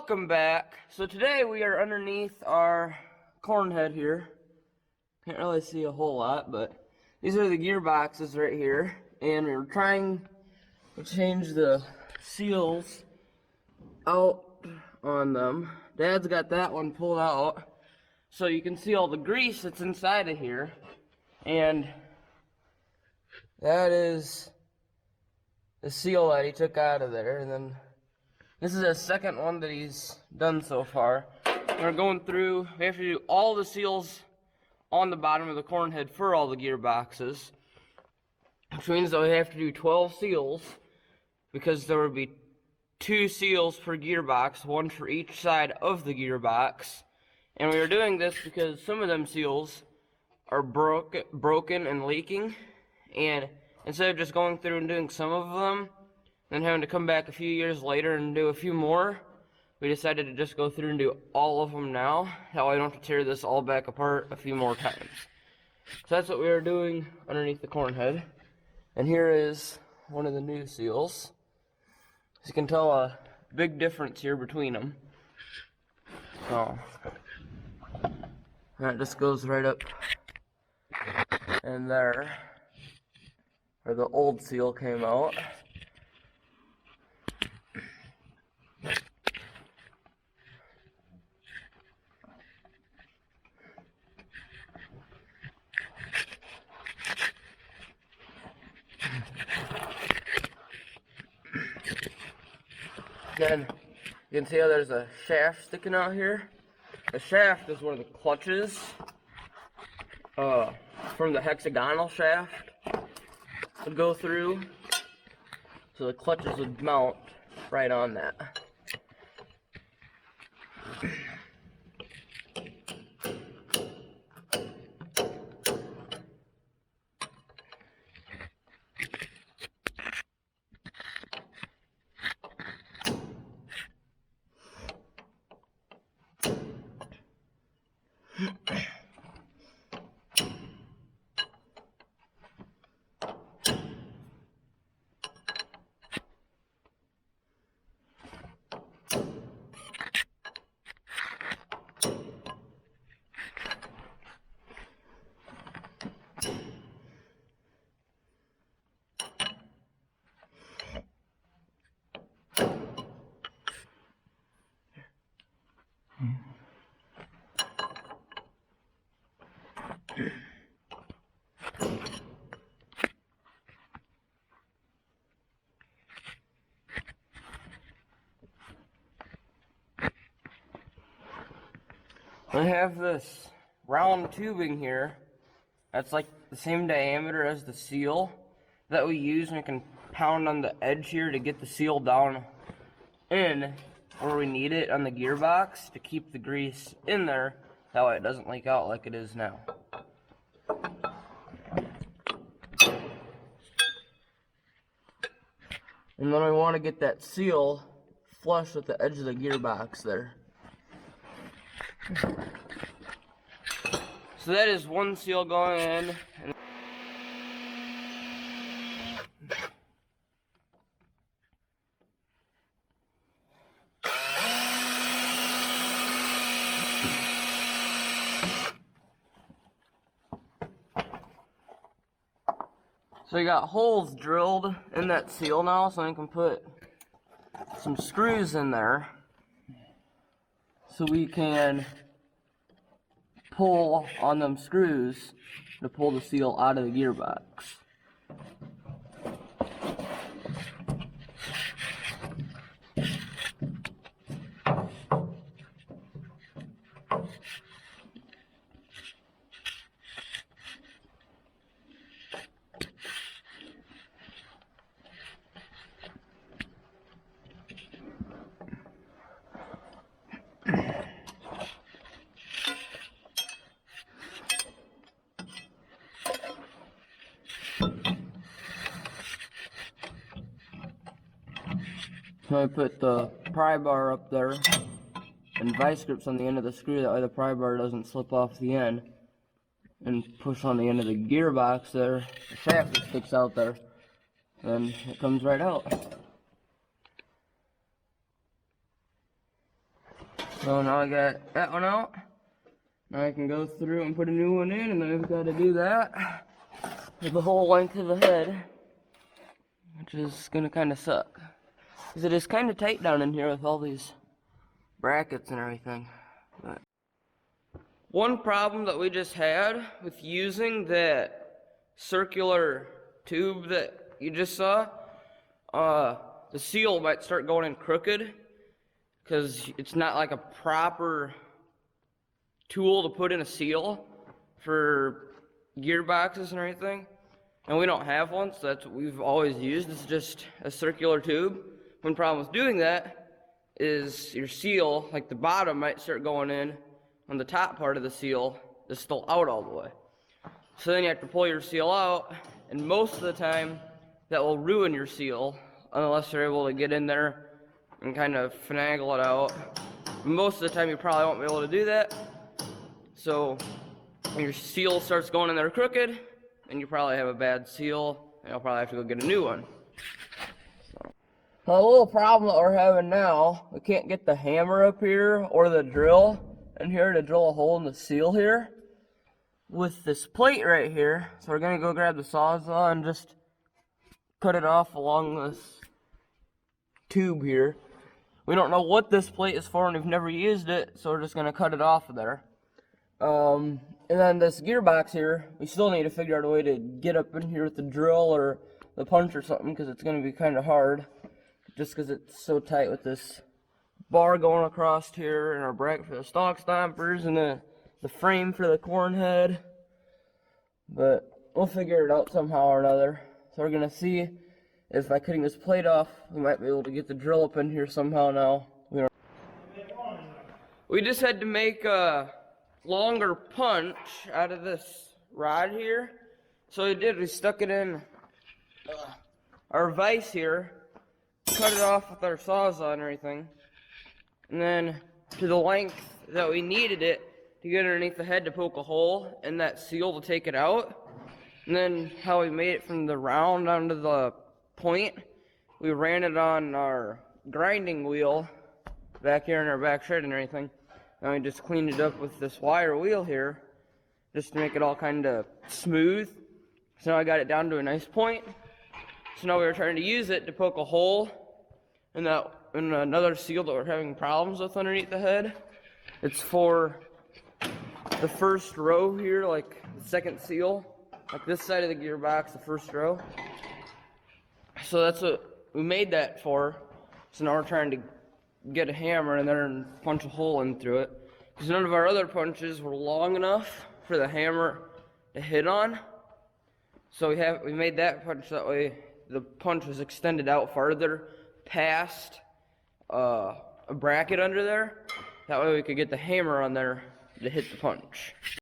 Welcome back. So today we are underneath our corn head here. Can't really see a whole lot, but these are the gearboxes right here, and we're trying to change the seals out on them. Dad's got that one pulled out, so you can see all the grease that's inside of here, and that is the seal that he took out of there. And then this is the second one that he's done so far. We're going through, we have to do all the seals on the bottom of the corn head for all the gearboxes, which means that we have to do 12 seals, because there would be 2 seals per gearbox, 1 for each side of the gearbox. And we are doing this because some of them seals are broken and leaking, and instead of just going through and doing some of them, then having to come back a few years later and do a few more, we decided to just go through and do all of them now. That way I don't have to tear this all back apart a few more times. So that's what we are doing underneath the corn head. And here is one of the new seals. As you can tell, a big difference here between them. So that just goes right up in there where the old seal came out. Then you can see how there's a shaft sticking out here. The shaft is where the clutches from the hexagonal shaft would go through. So the clutches would mount right on that. I have this round tubing here that's like the same diameter as the seal that we use, and we can pound on the edge here to get the seal down in where we need it on the gearbox to keep the grease in there. That way it doesn't leak out like it is now. And then we want to get that seal flush with the edge of the gearbox there. So that is one seal going in. So you got holes drilled in that seal now, so I can put some screws in there so we can pull on them screws to pull the seal out of the gearbox. So I put the pry bar up there and vice grips on the end of the screw, that way the pry bar doesn't slip off the end, and push on the end of the gearbox there, the shaft that sticks out there, and it comes right out. So now I got that one out. Now I can go through and put a new one in, and then I've got to do that with the whole length of the head, which is gonna kind of suck, because it is kind of tight down in here with all these brackets and everything. But one problem that we just had with using that circular tube that you just saw, the seal might start going in crooked, because it's not like a proper tool to put in a seal for gearboxes and everything, and we don't have one, so that's what we've always used. It's just a circular tube. One problem with doing that is your seal, like the bottom, might start going in on the top part of the seal is still out all the way. So then you have to pull your seal out, and most of the time that will ruin your seal unless you're able to get in there and kind of finagle it out. Most of the time you probably won't be able to do that. So when your seal starts going in there crooked, then you probably have a bad seal, and you'll probably have to go get a new one. So, a little problem that we're having now, we can't get the hammer up here or the drill in here to drill a hole in the seal here with this plate right here. So we're gonna go grab the sawzall and just cut it off along this tube here. We don't know what this plate is for, and we've never used it, so we're just gonna cut it off of there. And then this gearbox here, we still need to figure out a way to get up in here with the drill or the punch or something, because it's going to be kind of hard, just because it's so tight with this bar going across here, and our bracket for the stalk stompers, and the frame for the corn head. But we'll figure it out somehow or another. So we're going to see if by cutting this plate off, we might be able to get the drill up in here somehow now. We just had to make a longer punch out of this rod here. So we stuck it in our vise here, cut it off with our sawzall and everything, and then to the length that we needed it to get underneath the head to poke a hole in that seal to take it out. And then how we made it from the round down to the point, we ran it on our grinding wheel back here in our back shed and everything. And we just cleaned it up with this wire wheel here, just to make it all kind of smooth. So now I got it down to a nice point. So now we were trying to use it to poke a hole in another seal that we're having problems with underneath the head. It's for the first row here, like the second seal, like this side of the gearbox, the first row. So that's what we made that for. So now we're trying to get a hammer in there and punch a hole in through it, because none of our other punches were long enough for the hammer to hit on. So we made that punch that way the punch was extended out farther past a bracket under there. That way we could get the hammer on there to hit the punch.